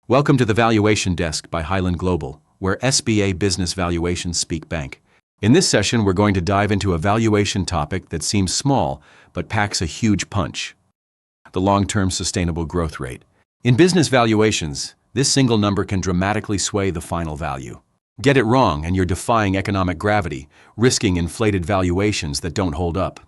Welcome to the Valuation Desk by Highland Global, where SBA business valuations speak bank. In this session, we're going to dive into a valuation topic that seems small but packs a huge punch: the long-term sustainable growth rate. In business valuations, this single number can dramatically sway the final value. Get it wrong and you're defying economic gravity, risking inflated valuations that don't hold up.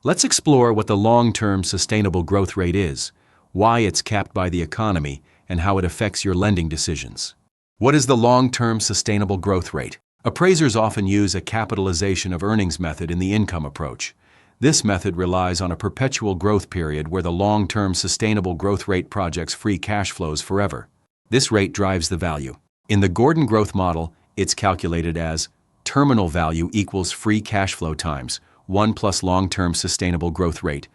Let's explore what the long-term sustainable growth rate is, why it's capped by the economy, and how it affects your lending decisions. What is the long-term sustainable growth rate? Appraisers often use a capitalization of earnings method in the income approach. This method relies on a perpetual growth period where the long-term sustainable growth rate projects free cash flows forever. This rate drives the value. In the Gordon growth model, it's calculated as terminal value equals free cash flow times 1 plus long-term sustainable growth rate,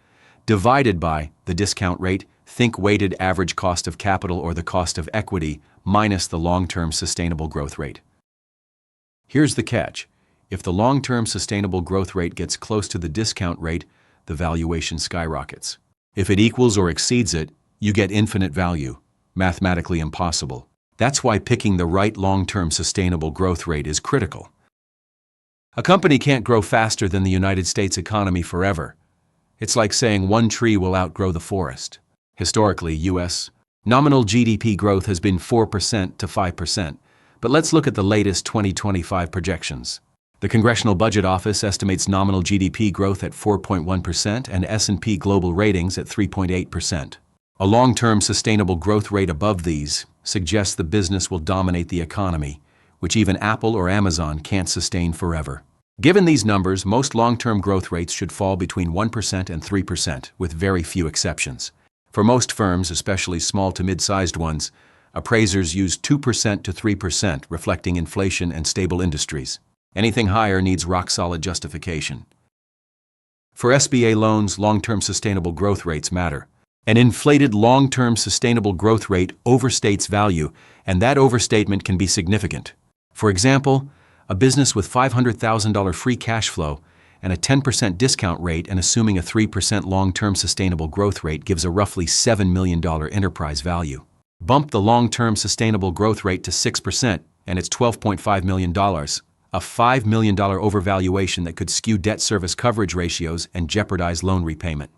divided by the discount rate, think weighted average cost of capital or the cost of equity, minus the long-term sustainable growth rate. Here's the catch. If the long-term sustainable growth rate gets close to the discount rate, the valuation skyrockets. If it equals or exceeds it, you get infinite value, mathematically impossible. That's why picking the right long-term sustainable growth rate is critical. A company can't grow faster than the United States economy forever. It's like saying one tree will outgrow the forest. Historically, U.S. nominal GDP growth has been 4% to 5%, but let's look at the latest 2025 projections. The Congressional Budget Office estimates nominal GDP growth at 4.1% and S&P Global Ratings at 3.8%. A long-term sustainable growth rate above these suggests the business will dominate the economy, which even Apple or Amazon can't sustain forever. Given these numbers, most long-term growth rates should fall between 1% and 3%, with very few exceptions. For most firms, especially small to mid-sized ones, appraisers use 2% to 3%, reflecting inflation and stable industries. Anything higher needs rock-solid justification. For SBA loans, long-term sustainable growth rates matter. An inflated long-term sustainable growth rate overstates value, and that overstatement can be significant. For example, a business with $500,000 free cash flow and a 10% discount rate and assuming a 3% long-term sustainable growth rate gives a roughly $7 million enterprise value. Bump the long-term sustainable growth rate to 6% and it's $12.5 million, a $5 million overvaluation that could skew debt service coverage ratios and jeopardize loan repayment.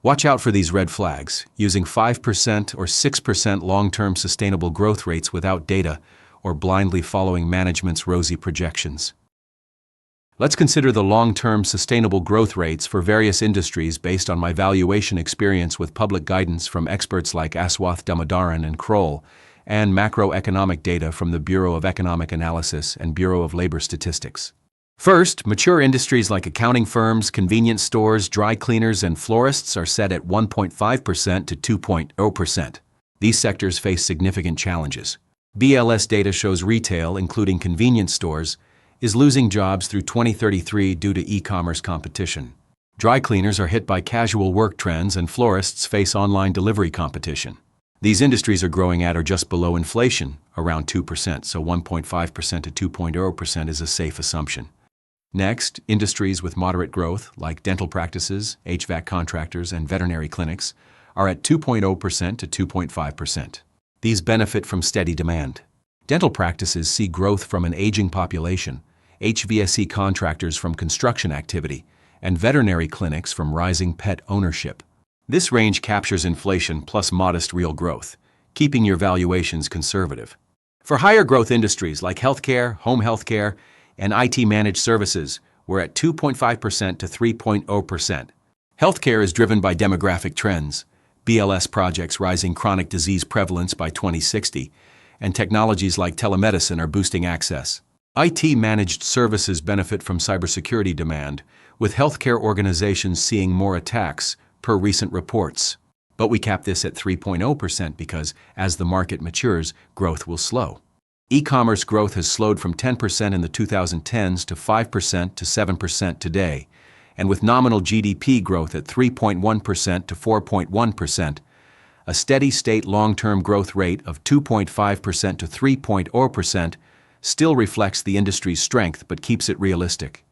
Watch out for these red flags. Using 5% or 6% long-term sustainable growth rates without data or blindly following management's rosy projections. Let's consider the long-term sustainable growth rates for various industries based on my valuation experience with public guidance from experts like Aswath Damodaran and Kroll, and macroeconomic data from the Bureau of Economic Analysis and Bureau of Labor Statistics. First, mature industries like accounting firms, convenience stores, dry cleaners, and florists are set at 1.5% to 2.0%. These sectors face significant challenges. BLS data shows retail, including convenience stores, is losing jobs through 2033 due to e-commerce competition. Dry cleaners are hit by casual work trends and florists face online delivery competition. These industries are growing at or just below inflation, around 2%, so 1.5% to 2.0% is a safe assumption. Next, industries with moderate growth, like dental practices, HVAC contractors, and veterinary clinics, are at 2.0% to 2.5%. These benefit from steady demand. Dental practices see growth from an aging population, HVAC contractors from construction activity, and veterinary clinics from rising pet ownership. This range captures inflation plus modest real growth, keeping your valuations conservative. For higher growth industries like healthcare, home healthcare, and IT managed services, we're at 2.5% to 3.0%. Healthcare is driven by demographic trends, BLS projects rising chronic disease prevalence by 2060, and technologies like telemedicine are boosting access. IT managed services benefit from cybersecurity demand, with healthcare organizations seeing more attacks, per recent reports. But we cap this at 3.0% because, as the market matures, growth will slow. E-commerce growth has slowed from 10% in the 2010s to 5% to 7% today, and with nominal GDP growth at 3.1% to 4.1%, a steady-state long-term growth rate of 2.5% to 3.0% still reflects the industry's strength but keeps it realistic.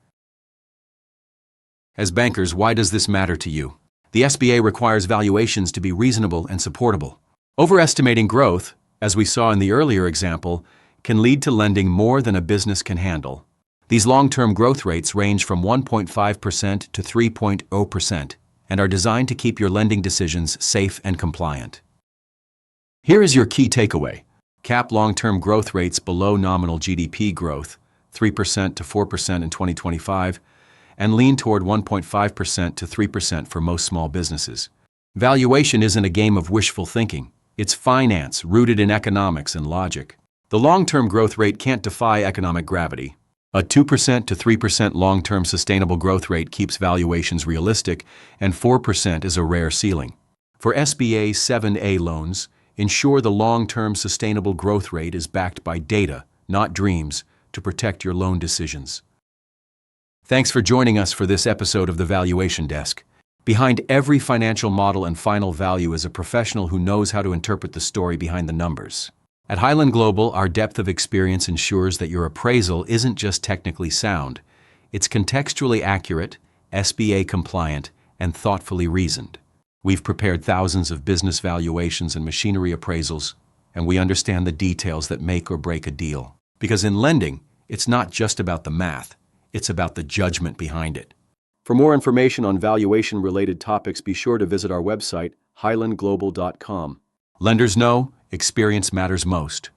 As bankers, why does this matter to you? The SBA requires valuations to be reasonable and supportable. Overestimating growth, as we saw in the earlier example, can lead to lending more than a business can handle. These long-term growth rates range from 1.5% to 3.0% and are designed to keep your lending decisions safe and compliant. Here is your key takeaway. Cap long-term growth rates below nominal GDP growth, 3% to 4% in 2025, and lean toward 1.5% to 3% for most small businesses. Valuation isn't a game of wishful thinking. It's finance rooted in economics and logic. The long-term growth rate can't defy economic gravity. A 2% to 3% long-term sustainable growth rate keeps valuations realistic, and 4% is a rare ceiling. For SBA 7A loans, ensure the long-term sustainable growth rate is backed by data, not dreams, to protect your loan decisions. Thanks for joining us for this episode of the Valuation Desk. Behind every financial model and final value is a professional who knows how to interpret the story behind the numbers. At Highland Global, our depth of experience ensures that your appraisal isn't just technically sound, it's contextually accurate, SBA compliant, and thoughtfully reasoned. We've prepared thousands of business valuations and machinery appraisals, and we understand the details that make or break a deal. Because in lending, it's not just about the math, it's about the judgment behind it. For more information on valuation-related topics, be sure to visit our website, highlandglobal.com. Lenders know, experience matters most.